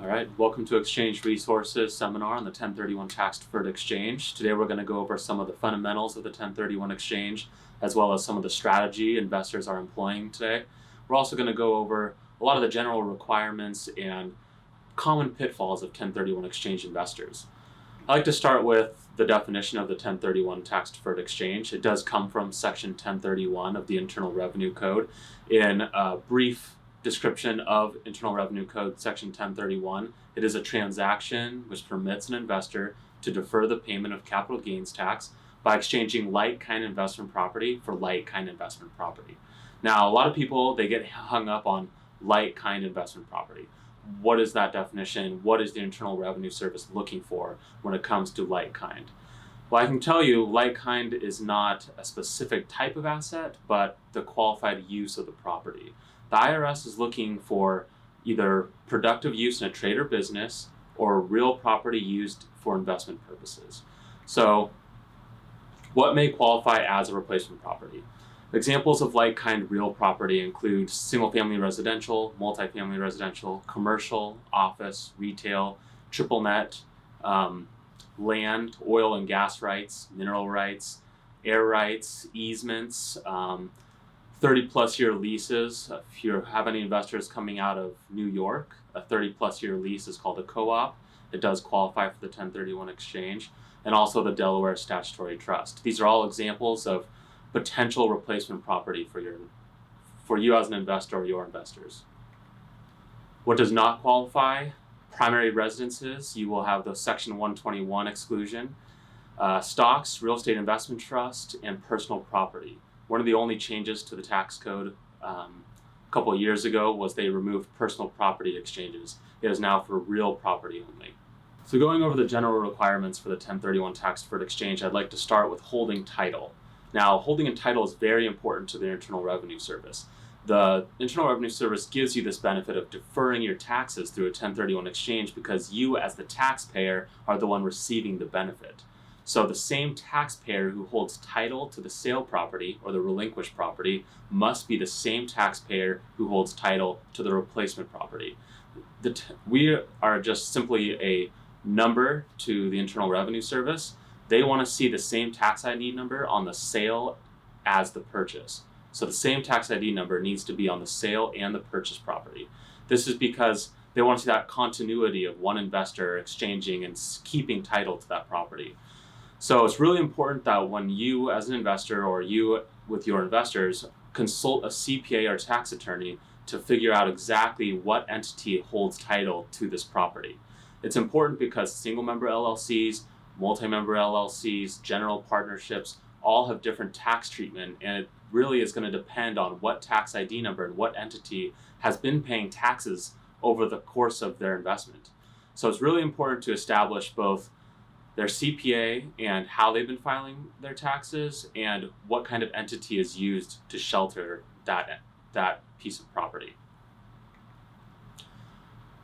All right, welcome to Exchange Resources seminar on the 1031 tax deferred exchange. Today we're going to go over some of the fundamentals of the 1031 exchange, as well as some of the strategy investors are employing today. We're also going to go over a lot of the general requirements and common pitfalls of 1031 exchange investors. I like to start with the definition of the 1031 tax deferred exchange. It does come from section 1031 of the Internal Revenue Code. In a brief description of Internal Revenue Code section 1031, it is a transaction which permits an investor to defer the payment of capital gains tax by exchanging like-kind investment property for like-kind investment property. Now, a lot of people, they get hung up on like-kind investment property. What is that definition? What is the Internal Revenue Service looking for when it comes to like-kind? Well, I can tell you like-kind is not a specific type of asset, but the qualified use of the property. The IRS is looking for either productive use in a trade or business or real property used for investment purposes. So what may qualify as a replacement property? Examples of like-kind real property include single-family residential, multifamily residential, commercial, office, retail, triple net, land, oil and gas rights, mineral rights, air rights, easements, 30-plus year leases. If you have any investors coming out of New York, a 30-plus year lease is called a co-op. It does qualify for the 1031 exchange, and also the Delaware Statutory Trust. These are all examples of potential replacement property for you as an investor or your investors. What does not qualify? Primary residences, you will have the Section 121 exclusion. Stocks, real estate investment trust, and personal property. One of the only changes to the tax code a couple of years ago was they removed personal property exchanges. It is now for real property only. So going over the general requirements for the 1031 tax deferred exchange, I'd like to start with holding title. Now, holding a title is very important to the Internal Revenue Service. The Internal Revenue Service gives you this benefit of deferring your taxes through a 1031 exchange because you, as the taxpayer, are the one receiving the benefit. So the same taxpayer who holds title to the sale property or the relinquished property must be the same taxpayer who holds title to the replacement property. We are just simply a number to the Internal Revenue Service. They want to see the same tax ID number on the sale as the purchase. So the same tax ID number needs to be on the sale and the purchase property. This is because they want to see that continuity of one investor exchanging and keeping title to that property. So it's really important that when you as an investor or you with your investors consult a CPA or tax attorney to figure out exactly what entity holds title to this property. It's important because single member LLCs, multi-member LLCs, general partnerships all have different tax treatment, and it really is going to depend on what tax ID number and what entity has been paying taxes over the course of their investment. So it's really important to establish both their CPA and how they've been filing their taxes and what kind of entity is used to shelter that piece of property.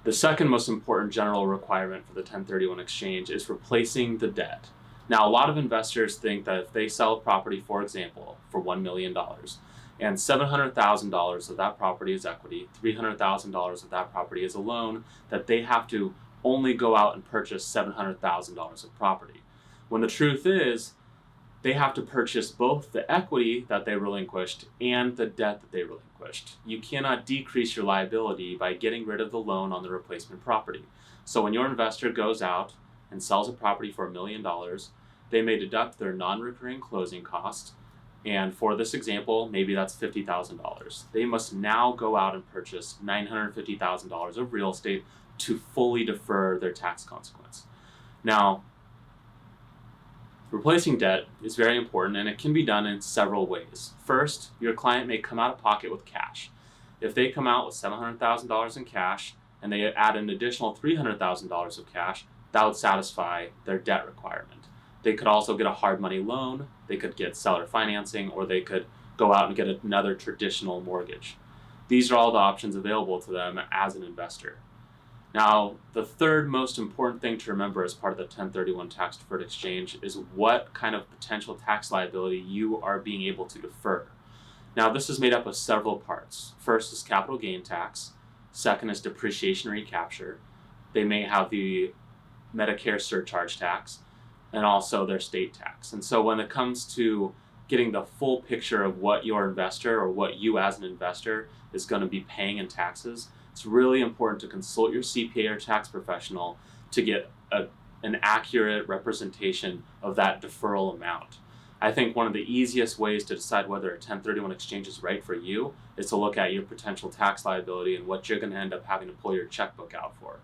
The second most important general requirement for the 1031 exchange is replacing the debt. Now, a lot of investors think that if they sell a property, for example, for $1 million, and $700,000 of that property is equity, $300,000 of that property is a loan, that they have to only go out and purchase $700,000 of property. When the truth is, they have to purchase both the equity that they relinquished and the debt that they relinquished. You cannot decrease your liability by getting rid of the loan on the replacement property. So when your investor goes out and sells a property for $1 million, they may deduct their non-recurring closing costs, and for this example, maybe that's $50,000. They must now go out and purchase $950,000 of real estate to fully defer their tax consequence. Now, replacing debt is very important, and it can be done in several ways. First, your client may come out of pocket with cash. If they come out with $700,000 in cash and they add an additional $300,000 of cash, that would satisfy their debt requirement. They could also get a hard money loan, they could get seller financing, or they could go out and get another traditional mortgage. These are all the options available to them as an investor. Now, the third most important thing to remember as part of the 1031 tax deferred exchange is what kind of potential tax liability you are being able to defer. Now, this is made up of several parts. First is capital gain tax. Second is depreciation recapture. they may have the Medicare surcharge tax and also their state tax. And so when it comes to getting the full picture of what your investor or what you as an investor is going to be paying in taxes, it's really important to consult your CPA or tax professional to get an accurate representation of that deferral amount. I think one of the easiest ways to decide whether a 1031 exchange is right for you is to look at your potential tax liability and what you're going to end up having to pull your checkbook out for.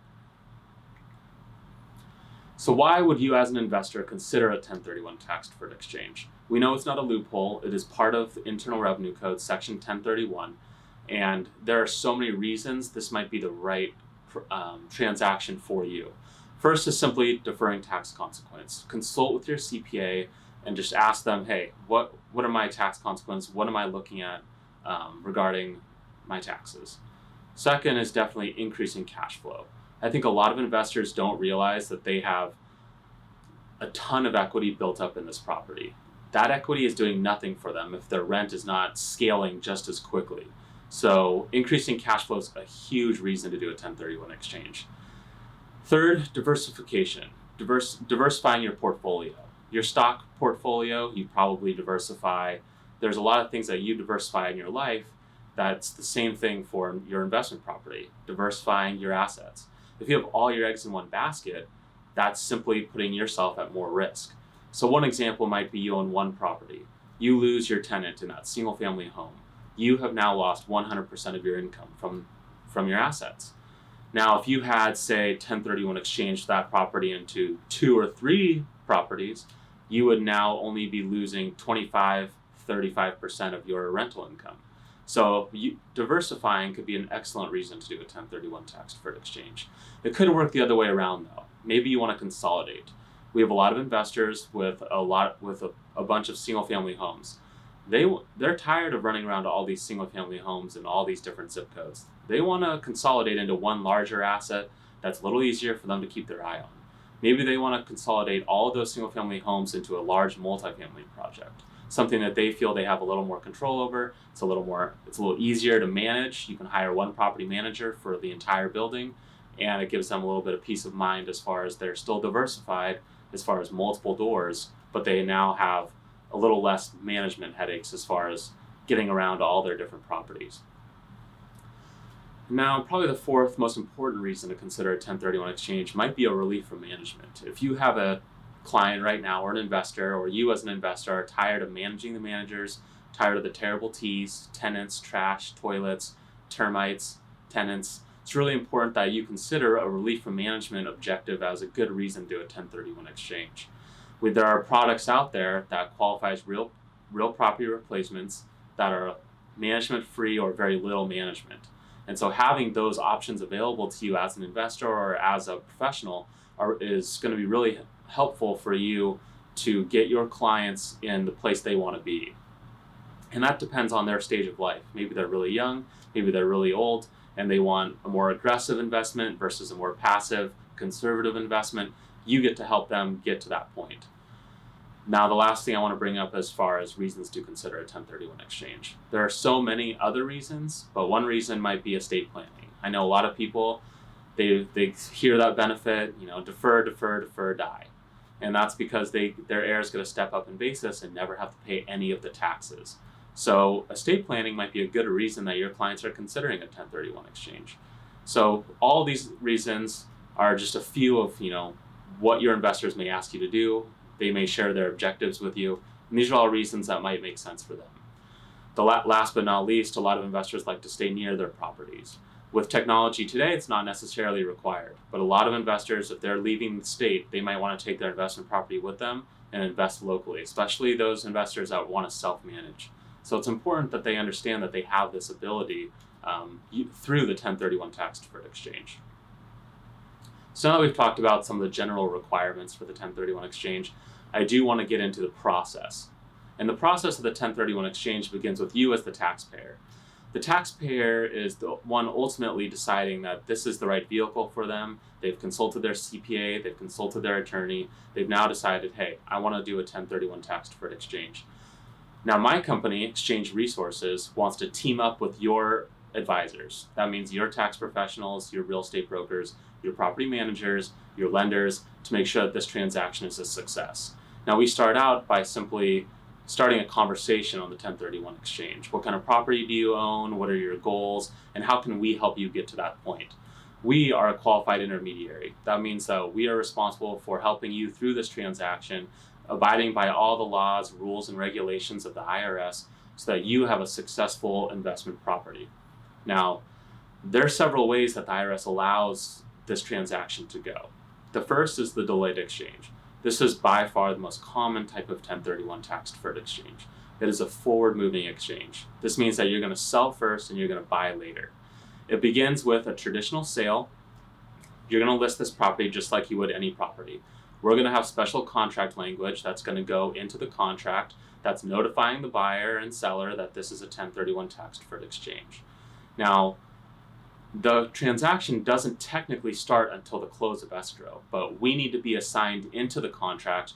So why would you as an investor consider a 1031 tax deferred exchange? We know it's not a loophole. It is part of the Internal Revenue Code, Section 1031, and there are so many reasons this might be the right transaction for you. First is simply deferring tax consequence. Consult with your CPA and just ask them, hey, what are my tax consequences? What am I looking at regarding my taxes? Second is definitely increasing cash flow. I think a lot of investors don't realize that they have a ton of equity built up in this property. That equity is doing nothing for them if their rent is not scaling just as quickly. So increasing cash flow is a huge reason to do a 1031 exchange. Third, diversification. Diversifying your portfolio. Your stock portfolio, you probably diversify. There's a lot of things that you diversify in your life that's the same thing for your investment property, diversifying your assets. If you have all your eggs in one basket, that's simply putting yourself at more risk. So one example might be you own one property. You lose your tenant in that single family home. You have now lost 100% of your income from your assets. Now, if you had, say, 1031 exchanged that property into 2 or 3 properties, you would now only be losing 35% of your rental income. So diversifying could be an excellent reason to do a 1031 tax deferred exchange. It could work the other way around though. Maybe you want to consolidate. We have a lot of investors with a bunch of single family homes. They're tired of running around to all these single family homes in all these different zip codes. They want to consolidate into one larger asset that's a little easier for them to keep their eye on. Maybe they want to consolidate all of those single family homes into a large multifamily project, something that they feel they have a little more control over. It's a little easier to manage. You can hire one property manager for the entire building, and it gives them a little bit of peace of mind as far as they're still diversified as far as multiple doors, but they now have a little less management headaches as far as getting around to all their different properties. Now, probably the fourth most important reason to consider a 1031 exchange might be a relief from management. If you have a client right now or an investor, or you as an investor are tired of managing the managers, tired of the terrible T's, tenants, trash, toilets, termites, tenants, it's really important that you consider a relief from management objective as a good reason to do a 1031 exchange. There are products out there that qualify as real property replacements that are management free or very little management. And so having those options available to you as an investor or as a professional is going to be really helpful for you to get your clients in the place they want to be. And that depends on their stage of life. Maybe they're really young, maybe they're really old, and they want a more aggressive investment versus a more passive, conservative investment. You get to help them get to that point. Now, the last thing I want to bring up as far as reasons to consider a 1031 exchange. There are so many other reasons, but one reason might be estate planning. I know a lot of people, they hear that benefit, defer, die. And that's because their heir is going to step up in basis and never have to pay any of the taxes. So estate planning might be a good reason that your clients are considering a 1031 exchange. So all these reasons are just a few of what your investors may ask you to do. They may share their objectives with you, and these are all reasons that might make sense for them. Last but not least, a lot of investors like to stay near their properties. With technology today, it's not necessarily required, but a lot of investors, if they're leaving the state, they might want to take their investment property with them and invest locally, especially those investors that want to self-manage. So it's important that they understand that they have this ability through the 1031 tax deferred exchange. So now that we've talked about some of the general requirements for the 1031 exchange, I do want to get into the process. And the process of the 1031 exchange begins with you as the taxpayer. The taxpayer is the one ultimately deciding that this is the right vehicle for them. They've consulted their CPA, they've consulted their attorney, they've now decided, hey, I want to do a 1031 tax deferred exchange. Now, my company, Exchange Resources, wants to team up with your advisors. That means your tax professionals, your real estate brokers, your property managers, your lenders, to make sure that this transaction is a success. Now, we start out by simply starting a conversation on the 1031 exchange. What kind of property do you own? What are your goals? And how can we help you get to that point? We are a qualified intermediary. That means that we are responsible for helping you through this transaction, abiding by all the laws, rules, and regulations of the IRS so that you have a successful investment property. Now, there are several ways that the IRS allows this transaction to go. The first is the delayed exchange. This is by far the most common type of 1031 tax-deferred exchange. It is a forward-moving exchange. This means that you're going to sell first and you're going to buy later. It begins with a traditional sale. You're going to list this property just like you would any property. We're going to have special contract language that's going to go into the contract that's notifying the buyer and seller that this is a 1031 tax-deferred exchange. Now, the transaction doesn't technically start until the close of escrow, but we need to be assigned into the contract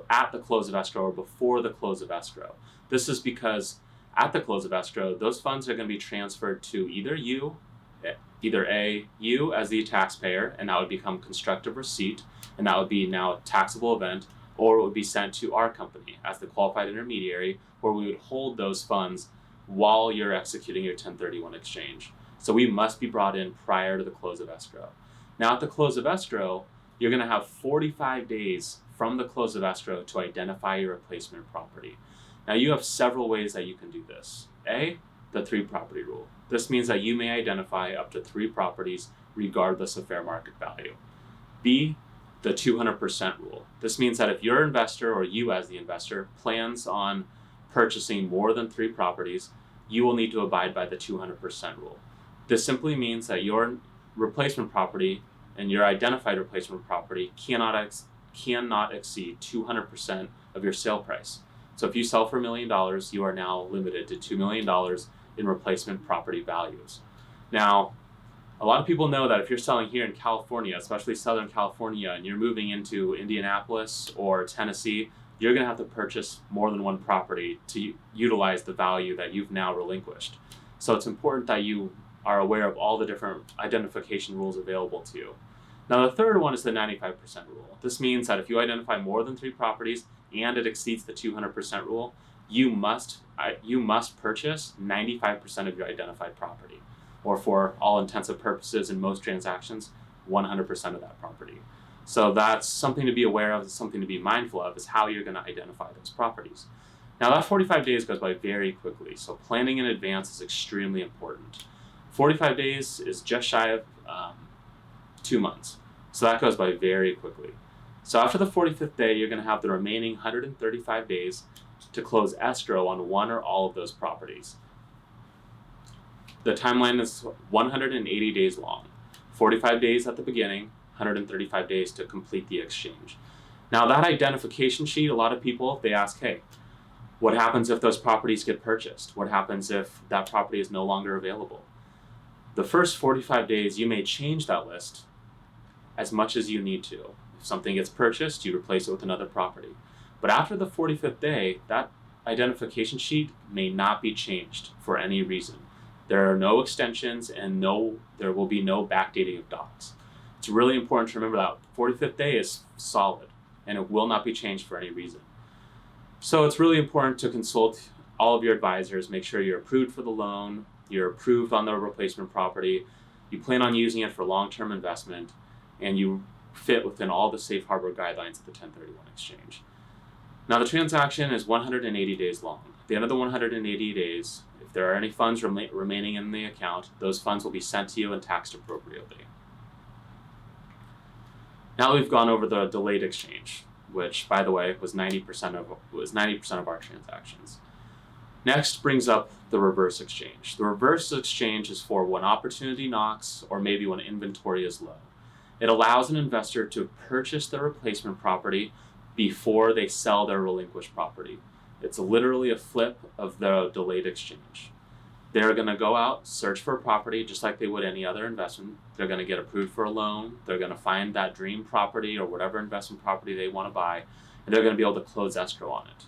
at the close of escrow or before the close of escrow. This is because at the close of escrow, those funds are going to be transferred to either you as the taxpayer, and that would become constructive receipt, and that would be now a taxable event, or it would be sent to our company as the qualified intermediary, where we would hold those funds while you're executing your 1031 exchange. So we must be brought in prior to the close of escrow. Now, at the close of escrow, you're going to have 45 days from the close of escrow to identify your replacement property. Now, you have several ways that you can do this. A, the 3-property rule. This means that you may identify up to 3 properties regardless of fair market value. B, the 200% rule. This means that if your investor or you as the investor plans on purchasing more than 3 properties, you will need to abide by the 200% rule. This simply means that your replacement property and your identified replacement property cannot exceed 200% of your sale price. So if you sell for $1 million, you are now limited to $2 million in replacement property values. Now, a lot of people know that if you're selling here in California, especially Southern California, and you're moving into Indianapolis or Tennessee, you're going to have to purchase more than 1 property to utilize the value that you've now relinquished. So it's important that you are aware of all the different identification rules available to you. Now, the third one is the 95% rule. This means that if you identify more than 3 properties and it exceeds the 200% rule, you must purchase 95% of your identified property, or for all intensive purposes in most transactions, 100% of that property. So that's something to be aware of, something to be mindful of, is how you're going to identify those properties. Now, that 45 days goes by very quickly, so planning in advance is extremely important. 45 days is just shy of 2 months, so that goes by very quickly. So after the 45th day, you're going to have the remaining 135 days to close escrow on 1 or all of those properties. The timeline is 180 days long, 45 days at the beginning, 135 days to complete the exchange. Now, that identification sheet, a lot of people, they ask, hey, what happens if those properties get purchased? What happens if that property is no longer available? The first 45 days, you may change that list as much as you need to. If something gets purchased, you replace it with another property. But after the 45th day, that identification sheet may not be changed for any reason. There are no extensions and there will be no backdating of docs. It's really important to remember that 45th day is solid and it will not be changed for any reason. So it's really important to consult all of your advisors, make sure you're approved for the loan, you're approved on the replacement property, you plan on using it for long-term investment, and you fit within all the safe harbor guidelines of the 1031 exchange. Now, the transaction is 180 days long. At the end of the 180 days, if there are any funds remaining in the account, those funds will be sent to you and taxed appropriately. Now we've gone over the delayed exchange, which, by the way, was 90% of our transactions. Next brings up the reverse exchange. The reverse exchange is for when opportunity knocks or maybe when inventory is low. It allows an investor to purchase their replacement property before they sell their relinquished property. It's literally a flip of the delayed exchange. They're going to go out, search for a property just like they would any other investment. They're going to get approved for a loan. They're going to find that dream property or whatever investment property they want to buy, and they're going to be able to close escrow on it.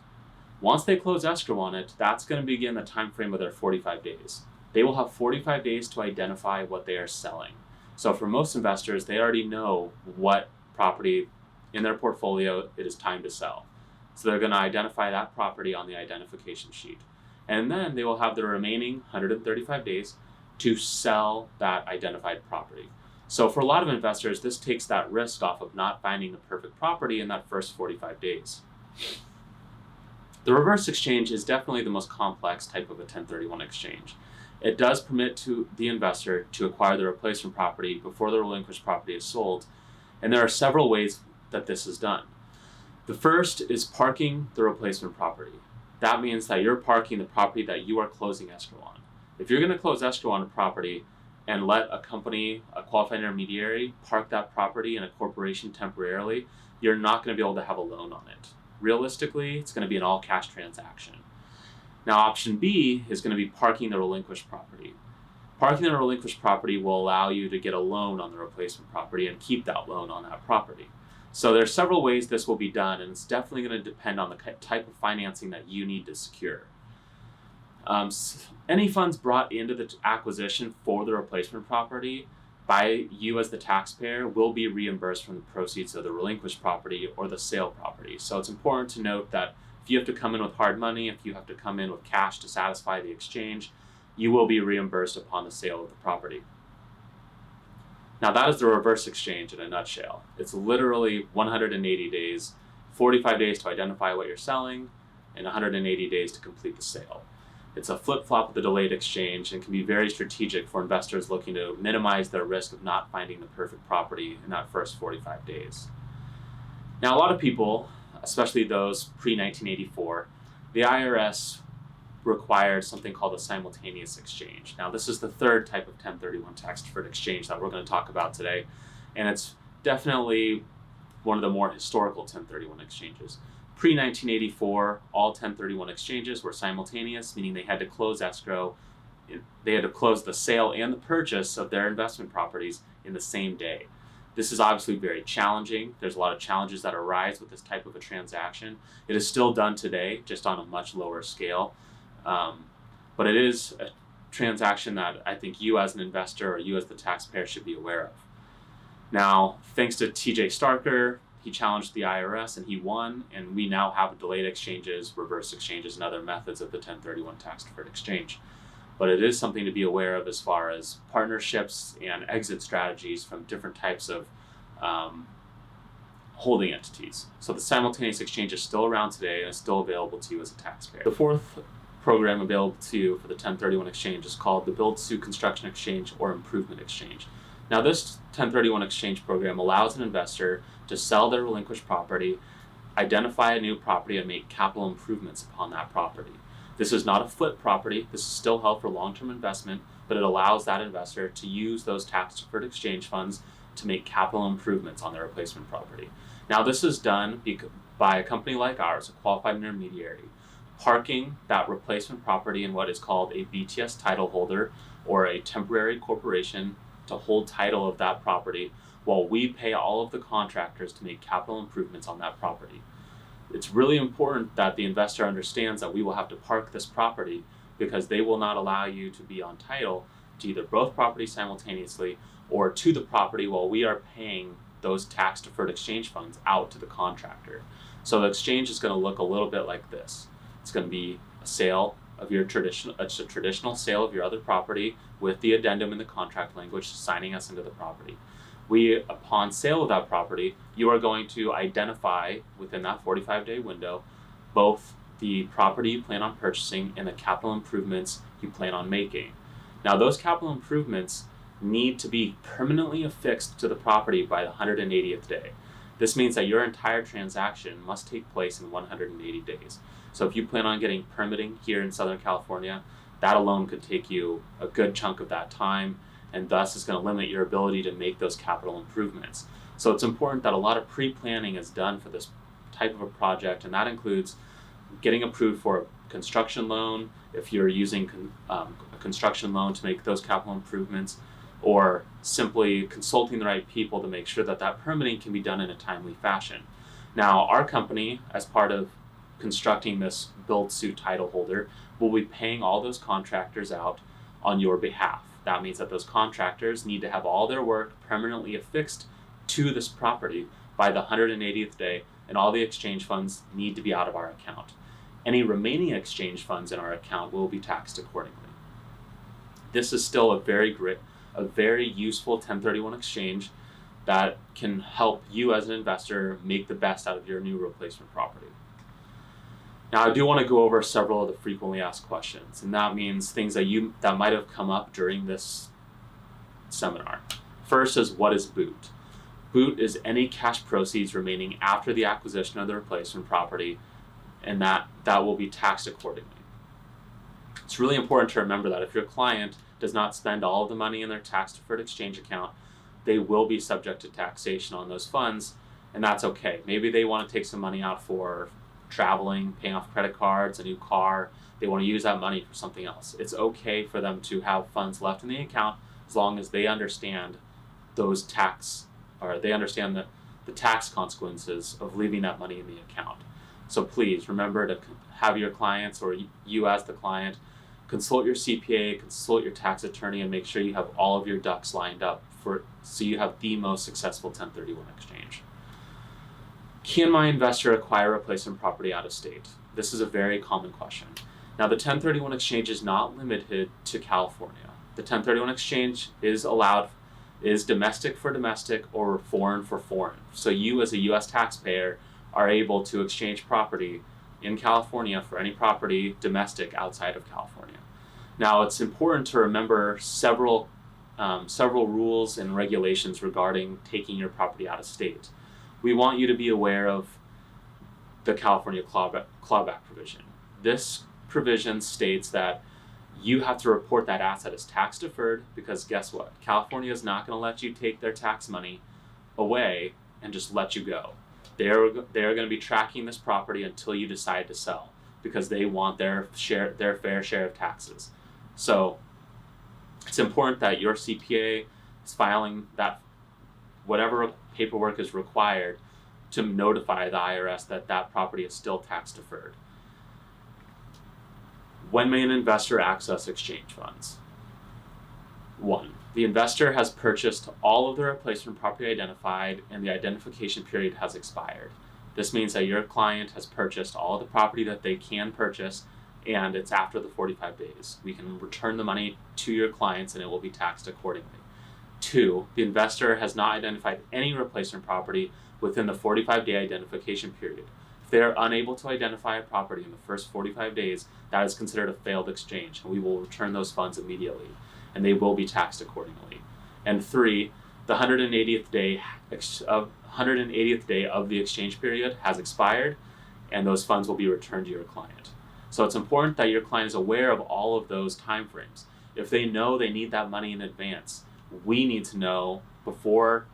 Once they close escrow on it, that's going to begin the time frame of their 45 days. They will have 45 days to identify what they are selling. So for most investors, they already know what property in their portfolio it is time to sell. So they're going to identify that property on the identification sheet. And then they will have the remaining 135 days to sell that identified property. So for a lot of investors, this takes that risk off of not finding the perfect property in that first 45 days. The reverse exchange is definitely the most complex type of a 1031 exchange. It does permit to the investor to acquire the replacement property before the relinquished property is sold, and there are several ways that this is done. The first is parking the replacement property. That means that you're parking the property that you are closing escrow on. If you're going to close escrow on a property and let a company, a qualified intermediary, park that property in a corporation temporarily, you're not going to be able to have a loan on it. Realistically, it's going to be an all-cash transaction. Now, option B is going to be parking the relinquished property. Parking the relinquished property will allow you to get a loan on the replacement property and keep that loan on that property. So there's several ways this will be done, and it's definitely going to depend on the type of financing that you need to secure. Any funds brought into the acquisition for the replacement property by you as the taxpayer will be reimbursed from the proceeds of the relinquished property or the sale property. So it's important to note that if you have to come in with hard money, if you have to come in with cash to satisfy the exchange, you will be reimbursed upon the sale of the property. Now that is the reverse exchange in a nutshell. It's literally 180 days, 45 days to identify what you're selling, and 180 days to complete the sale. It's a flip-flop of the delayed exchange and can be very strategic for investors looking to minimize their risk of not finding the perfect property in that first 45 days. Now, a lot of people, especially those pre-1984, the IRS required something called a simultaneous exchange. Now, this is the third type of 1031 tax-deferred exchange that we're going to talk about today, and it's definitely one of the more historical 1031 exchanges. Pre-1984, all 1031 exchanges were simultaneous, meaning they had to close escrow. They had to close the sale and the purchase of their investment properties in the same day. This is obviously very challenging. There's a lot of challenges that arise with this type of a transaction. It is still done today, just on a much lower scale. But it is a transaction that I think you as an investor or you as the taxpayer should be aware of. Now, thanks to TJ Starker, he challenged the IRS and he won, and we now have delayed exchanges, reverse exchanges, and other methods of the 1031 tax-deferred exchange. But it is something to be aware of as far as partnerships and exit strategies from different types of holding entities. So the simultaneous exchange is still around today and is still available to you as a taxpayer. The fourth program available to you for the 1031 exchange is called the Build-to-Suit Construction Exchange or Improvement Exchange. Now, this 1031 exchange program allows an investor to sell their relinquished property, identify a new property, and make capital improvements upon that property. This is not a flip property. This is still held for long-term investment, but it allows that investor to use those tax-deferred exchange funds to make capital improvements on their replacement property. Now, this is done by a company like ours, a qualified intermediary, parking that replacement property in what is called a BTS title holder or a temporary corporation to hold title of that property while we pay all of the contractors to make capital improvements on that property. It's really important that the investor understands that we will have to park this property because they will not allow you to be on title to either both properties simultaneously or to the property while we are paying those tax-deferred exchange funds out to the contractor. So the exchange is going to look a little bit like this. It's going to be a sale of your traditional sale of your other property with the addendum in the contract language signing us into the property. Upon sale of that property, you are going to identify within that 45-day window both the property you plan on purchasing and the capital improvements you plan on making. Now, those capital improvements need to be permanently affixed to the property by the 180th day. This means that your entire transaction must take place in 180 days. So if you plan on getting permitting here in Southern California, that alone could take you a good chunk of that time, and thus is going to limit your ability to make those capital improvements. So it's important that a lot of pre-planning is done for this type of a project, and that includes getting approved for a construction loan if you're using a construction loan to make those capital improvements, or simply consulting the right people to make sure that that permitting can be done in a timely fashion. Now, our company, as part of constructing this build-suit title holder, will be paying all those contractors out on your behalf. That means that those contractors need to have all their work permanently affixed to this property by the 180th day, and all the exchange funds need to be out of our account. Any remaining exchange funds in our account will be taxed accordingly. This is still a very useful 1031 exchange that can help you as an investor make the best out of your new replacement property. Now, I do want to go over several of the frequently asked questions, and that means things that might have come up during this seminar. First is, what is BOOT? BOOT is any cash proceeds remaining after the acquisition of the replacement property, and that will be taxed accordingly. It's really important to remember that if your client does not spend all of the money in their tax-deferred exchange account, they will be subject to taxation on those funds, and that's okay. Maybe they want to take some money out for traveling, paying off credit cards, a new car. They want to use that money for something else. It's okay for them to have funds left in the account as long as they understand the tax consequences of leaving that money in the account. So please remember to have your clients, or you as the client, consult your CPA, consult your tax attorney, and make sure you have all of your ducks lined up so you have the most successful 1031 exchange. Can my investor acquire replacement property out of state? This is a very common question. Now, the 1031 exchange is not limited to California. The 1031 exchange is domestic for domestic or foreign for foreign. So you as a US taxpayer are able to exchange property in California for any property domestic outside of California. Now, it's important to remember several rules and regulations regarding taking your property out of state. We want you to be aware of the California clawback provision. This provision states that you have to report that asset as tax deferred, because guess what? California is not going to let you take their tax money away and just let you go. They're going to be tracking this property until you decide to sell, because they want their fair share of taxes. So it's important that your CPA is filing that whatever paperwork is required to notify the IRS that property is still tax deferred. When may an investor access exchange funds? 1. The investor has purchased all of the replacement property identified and the identification period has expired. This means that your client has purchased all of the property that they can purchase, and it's after the 45 days. We can return the money to your clients and it will be taxed accordingly. 2, the investor has not identified any replacement property within the 45-day identification period. If they are unable to identify a property in the first 45 days, that is considered a failed exchange, and we will return those funds immediately, and they will be taxed accordingly. And 3, the 180th day of the exchange period has expired, and those funds will be returned to your client. So it's important that your client is aware of all of those timeframes. If they know they need that money in advance, we need to know before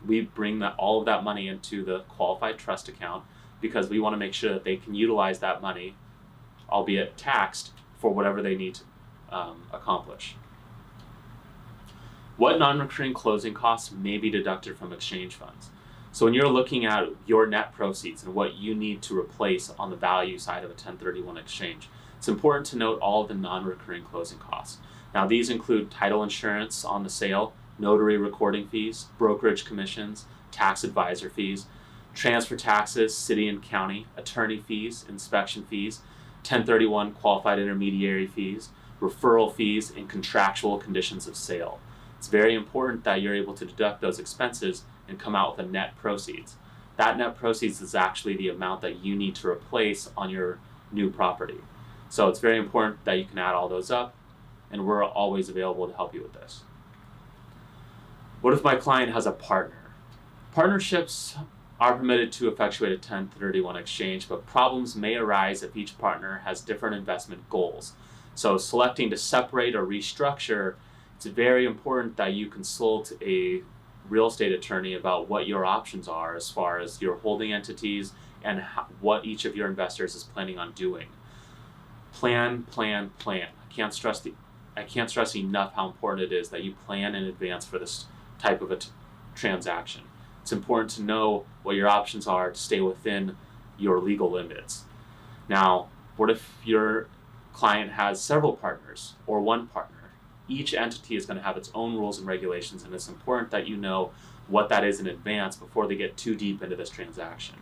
we bring all of that money into the qualified trust account, because we want to make sure that they can utilize that money, albeit taxed, for whatever they need to accomplish. What non-recurring closing costs may be deducted from exchange funds? So when you're looking at your net proceeds and what you need to replace on the value side of a 1031 exchange, it's important to note all of the non-recurring closing costs. Now, these include title insurance on the sale, notary recording fees, brokerage commissions, tax advisor fees, transfer taxes, city and county, attorney fees, inspection fees, 1031 qualified intermediary fees, referral fees, and contractual conditions of sale. It's very important that you're able to deduct those expenses and come out with a net proceeds. That net proceeds is actually the amount that you need to replace on your new property. So it's very important that you can add all those up, and we're always available to help you with this. What if my client has a partner? Partnerships are permitted to effectuate a 1031 exchange, but problems may arise if each partner has different investment goals. So selecting to separate or restructure, it's very important that you consult a real estate attorney about what your options are as far as your holding entities and what each of your investors is planning on doing. Plan. I can't stress enough how important it is that you plan in advance for this type of a transaction. It's important to know what your options are to stay within your legal limits. Now, what if your client has several partners or one partner? each entity is going to have its own rules and regulations, and it's important that you know what that is in advance before they get too deep into this transaction.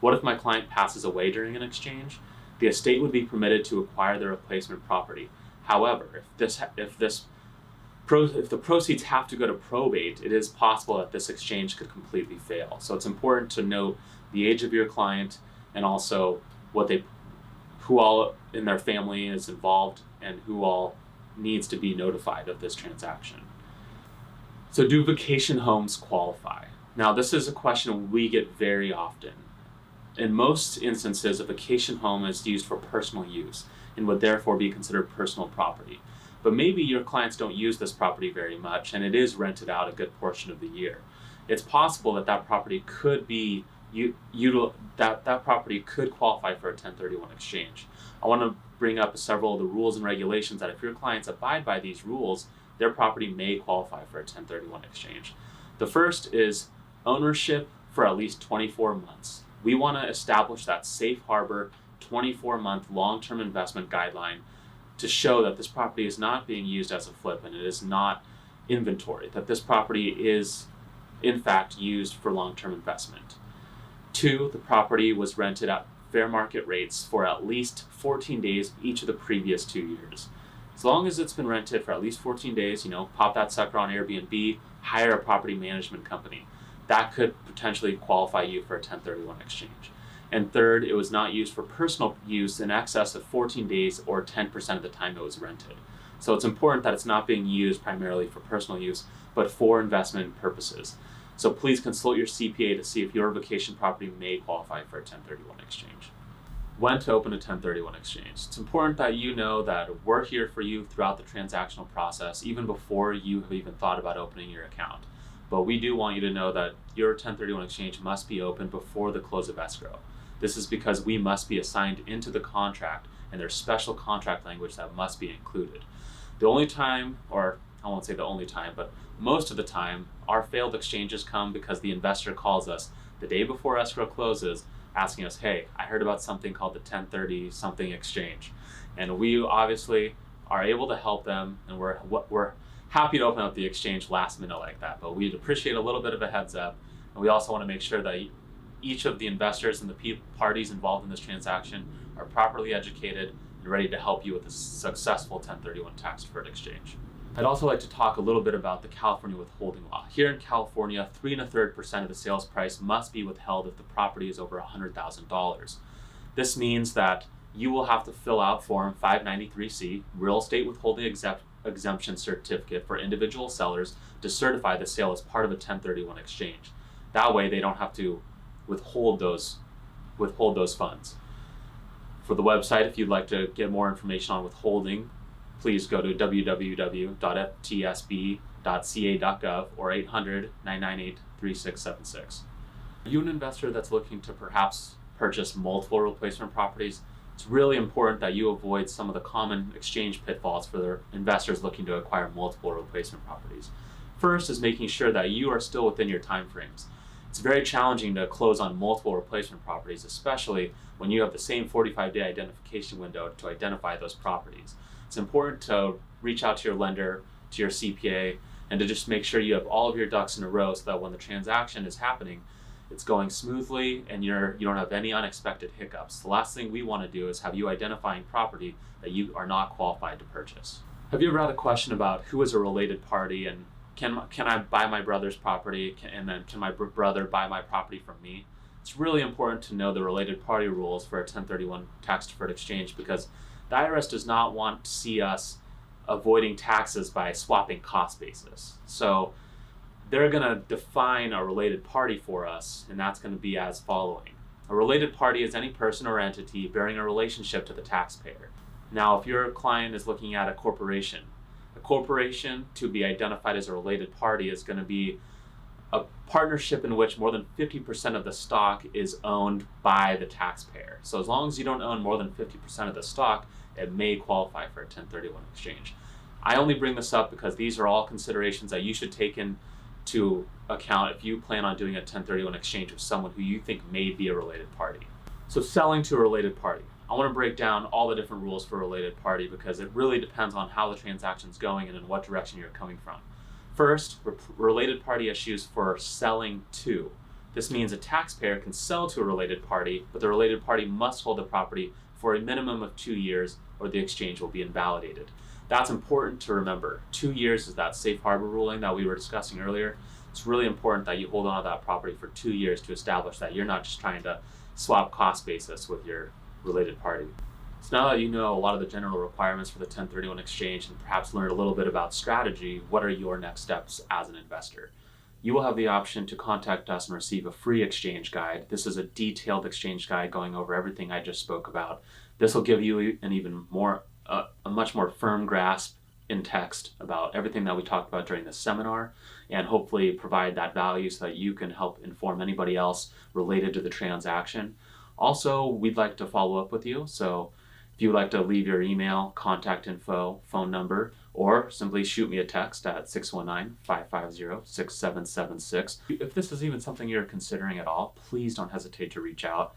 What if my client passes away during an exchange? The estate would be permitted to acquire the replacement property. However, if the proceeds have to go to probate, it is possible that this exchange could completely fail. So it's important to note the age of your client and also who all in their family is involved and who all needs to be notified of this transaction. So do vacation homes qualify? Now, this is a question we get very often. In most instances, a vacation home is used for personal use and would therefore be considered personal property. But maybe your clients don't use this property very much and it is rented out a good portion of the year. It's possible that property could be that property could qualify for a 1031 exchange. I want to bring up several of the rules and regulations that if your clients abide by these rules, their property may qualify for a 1031 exchange. The first is ownership for at least 24 months. We want to establish that safe harbor 24-month long-term investment guideline to show that this property is not being used as a flip and it is not inventory, that this property is in fact used for long-term investment. 2, the property was rented at fair market rates for at least 14 days each of the previous 2 years. As long as it's been rented for at least 14 days, pop that sucker on Airbnb, hire a property management company. That could potentially qualify you for a 1031 exchange. And 3rd, it was not used for personal use in excess of 14 days or 10% of the time it was rented. So it's important that it's not being used primarily for personal use, but for investment purposes. So please consult your CPA to see if your vacation property may qualify for a 1031 exchange. When to open a 1031 exchange? It's important that you know that we're here for you throughout the transactional process, even before you have even thought about opening your account. But we do want you to know that your 1031 exchange must be open before the close of escrow. This is because we must be assigned into the contract, and there's special contract language that must be included. The only time, or I won't say the only time, but most of the time, our failed exchanges come because the investor calls us the day before escrow closes asking us, hey, I heard about something called the 1030 something exchange. And we obviously are able to help them, and we're happy to open up the exchange last minute like that, but we'd appreciate a little bit of a heads up. And we also want to make sure that each of the investors and the parties involved in this transaction are properly educated and ready to help you with a successful 1031 tax-deferred exchange. I'd also like to talk a little bit about the California withholding law. Here in California, 3 1/3% of the sales price must be withheld if the property is over $100,000. This means that you will have to fill out Form 593C, Real Estate Withholding Exemption Certificate for individual sellers to certify the sale as part of a 1031 exchange. That way they don't have to withhold those funds. For the website, if you'd like to get more information on withholding, please go to www.ftsb.ca.gov or 800-998-3676. Are you an investor that's looking to perhaps purchase multiple replacement properties? It's really important that you avoid some of the common exchange pitfalls for the investors looking to acquire multiple replacement properties. First is making sure that you are still within your timeframes. It's very challenging to close on multiple replacement properties, especially when you have the same 45-day identification window to identify those properties. It's important to reach out to your lender, to your CPA, and to just make sure you have all of your ducks in a row so that when the transaction is happening, it's going smoothly and you don't have any unexpected hiccups. The last thing we want to do is have you identifying property that you are not qualified to purchase. Have you ever had a question about who is a related party and can I buy my brother's property and then can my brother buy my property from me? It's really important to know the related party rules for a 1031 tax-deferred exchange because the IRS does not want to see us avoiding taxes by swapping cost basis. So they're going to define a related party for us, and that's going to be as following. A related party is any person or entity bearing a relationship to the taxpayer. Now, if your client is looking at a corporation to be identified as a related party is going to be a partnership in which more than 50% of the stock is owned by the taxpayer. So as long as you don't own more than 50% of the stock, it may qualify for a 1031 exchange. I only bring this up because these are all considerations that you should take into account if you plan on doing a 1031 exchange with someone who you think may be a related party. So selling to a related party. I want to break down all the different rules for related party because it really depends on how the transaction's going and in what direction you're coming from. First, related party issues for selling to. This means a taxpayer can sell to a related party, but the related party must hold the property for a minimum of 2 years or the exchange will be invalidated. That's important to remember. 2 years is that safe harbor ruling that we were discussing earlier. It's really important that you hold on to that property for 2 years to establish that you're not just trying to swap cost basis with your related party. So now that you know a lot of the general requirements for the 1031 exchange and perhaps learned a little bit about strategy, what are your next steps as an investor? You will have the option to contact us and receive a free exchange guide. This is a detailed exchange guide going over everything I just spoke about. This will give you an even more, a much more firm grasp in text about everything that we talked about during this seminar, and hopefully provide that value so that you can help inform anybody else related to the transaction. Also, we'd like to follow up with you. So if you'd like to leave your email, contact info, phone number, or simply shoot me a text at 619-550-6776. If this is even something you're considering at all, please don't hesitate to reach out.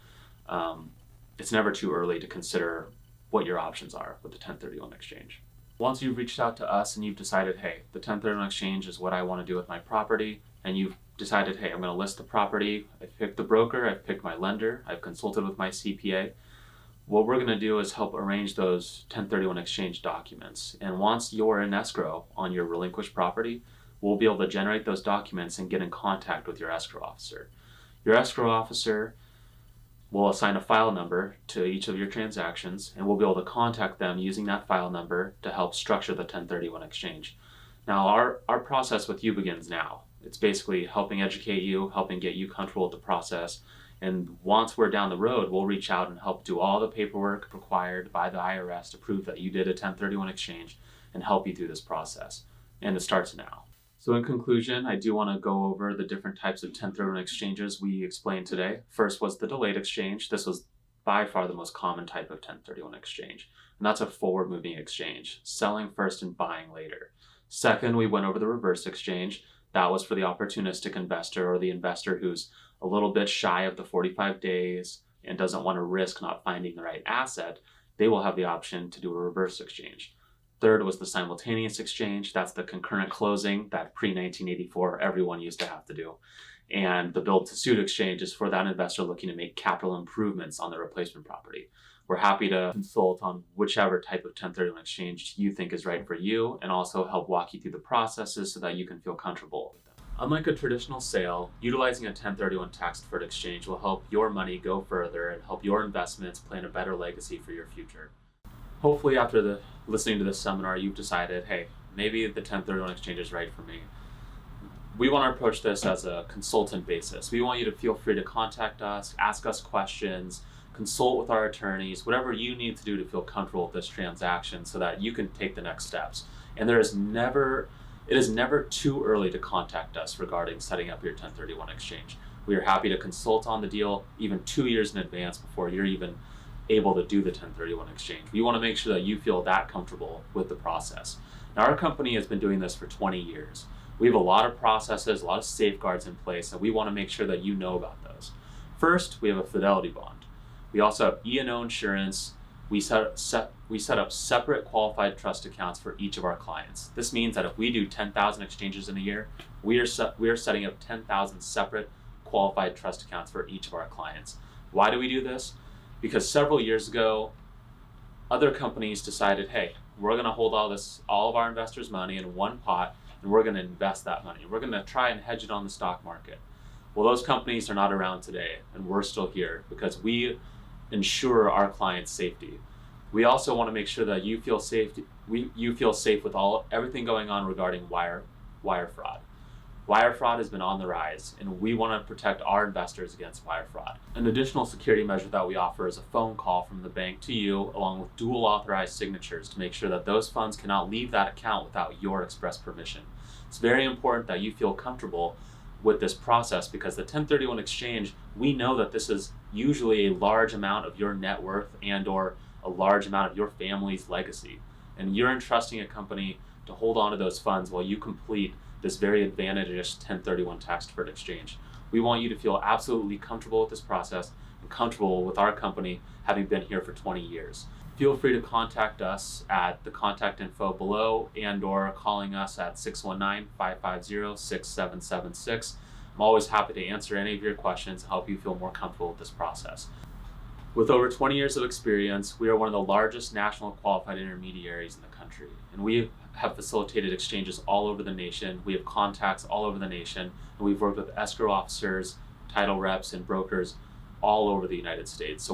It's never too early to consider what your options are with the 1031 exchange. Once you've reached out to us and you've decided, hey, the 1031 exchange is what I want to do with my property, and you've decided, hey, I'm going to list the property, I've picked the broker, I've picked my lender, I've consulted with my CPA, what we're going to do is help arrange those 1031 exchange documents. And once you're in escrow on your relinquished property, we'll be able to generate those documents and get in contact with your escrow officer. Your escrow officer will assign a file number to each of your transactions, and we'll be able to contact them using that file number to help structure the 1031 exchange. Now, our process with you begins now. It's basically helping educate you, helping get you comfortable with the process. And once we're down the road, we'll reach out and help do all the paperwork required by the IRS to prove that you did a 1031 exchange and help you through this process. And it starts now. So in conclusion, I do want to go over the different types of 1031 exchanges we explained today. First was the delayed exchange. This was by far the most common type of 1031 exchange. And that's a forward-moving exchange, selling first and buying later. Second, we went over the reverse exchange. That was for the opportunistic investor or the investor who's a little bit shy of the 45 days and doesn't want to risk not finding the right asset. They will have the option to do a reverse exchange. Third was the simultaneous exchange. That's the concurrent closing that pre-1984 everyone used to have to do. And the build-to-suit exchange is for that investor looking to make capital improvements on the replacement property. We're happy to consult on whichever type of 1031 exchange you think is right for you, and also help walk you through the processes so that you can feel comfortable with them. Unlike a traditional sale, utilizing a 1031 tax-deferred exchange will help your money go further and help your investments plan a better legacy for your future. Hopefully after listening to this seminar, you've decided, hey, maybe the 1031 exchange is right for me. We want to approach this as a consultant basis. We want you to feel free to contact us, ask us questions, consult with our attorneys, whatever you need to do to feel comfortable with this transaction so that you can take the next steps. And it is never too early to contact us regarding setting up your 1031 exchange. We are happy to consult on the deal even 2 years in advance before you're even able to do the 1031 exchange. We want to make sure that you feel that comfortable with the process. Now, our company has been doing this for 20 years. We have a lot of processes, a lot of safeguards in place, and we want to make sure that you know about those. First, we have a fidelity bond. We also have E&O insurance. We set up separate qualified trust accounts for each of our clients. This means that if we do 10,000 exchanges in a year, we are setting up 10,000 separate qualified trust accounts for each of our clients. Why do we do this? Because several years ago, other companies decided, hey, we're going to hold all of our investors' money in one pot, and we're going to invest that money. We're going to try and hedge it on the stock market. Well, those companies are not around today, and we're still here because we ensure our clients' safety. We also want to make sure that you feel safe. You feel safe with everything going on regarding wire fraud. Wire fraud has been on the rise, and we want to protect our investors against wire fraud. An additional security measure that we offer is a phone call from the bank to you, along with dual authorized signatures to make sure that those funds cannot leave that account without your express permission. It's very important that you feel comfortable with this process because the 1031 exchange, we know that this is usually a large amount of your net worth and or a large amount of your family's legacy. And you're entrusting a company to hold on to those funds while you complete this very advantageous 1031 tax deferred exchange. We want you to feel absolutely comfortable with this process and comfortable with our company having been here for 20 years. Feel free to contact us at the contact info below and/or calling us at 619-550-6776. I'm always happy to answer any of your questions and help you feel more comfortable with this process. With over 20 years of experience, we are one of the largest national qualified intermediaries in the country, and we have facilitated exchanges all over the nation. We have contacts all over the nation, and we've worked with escrow officers, title reps, and brokers all over the United States. So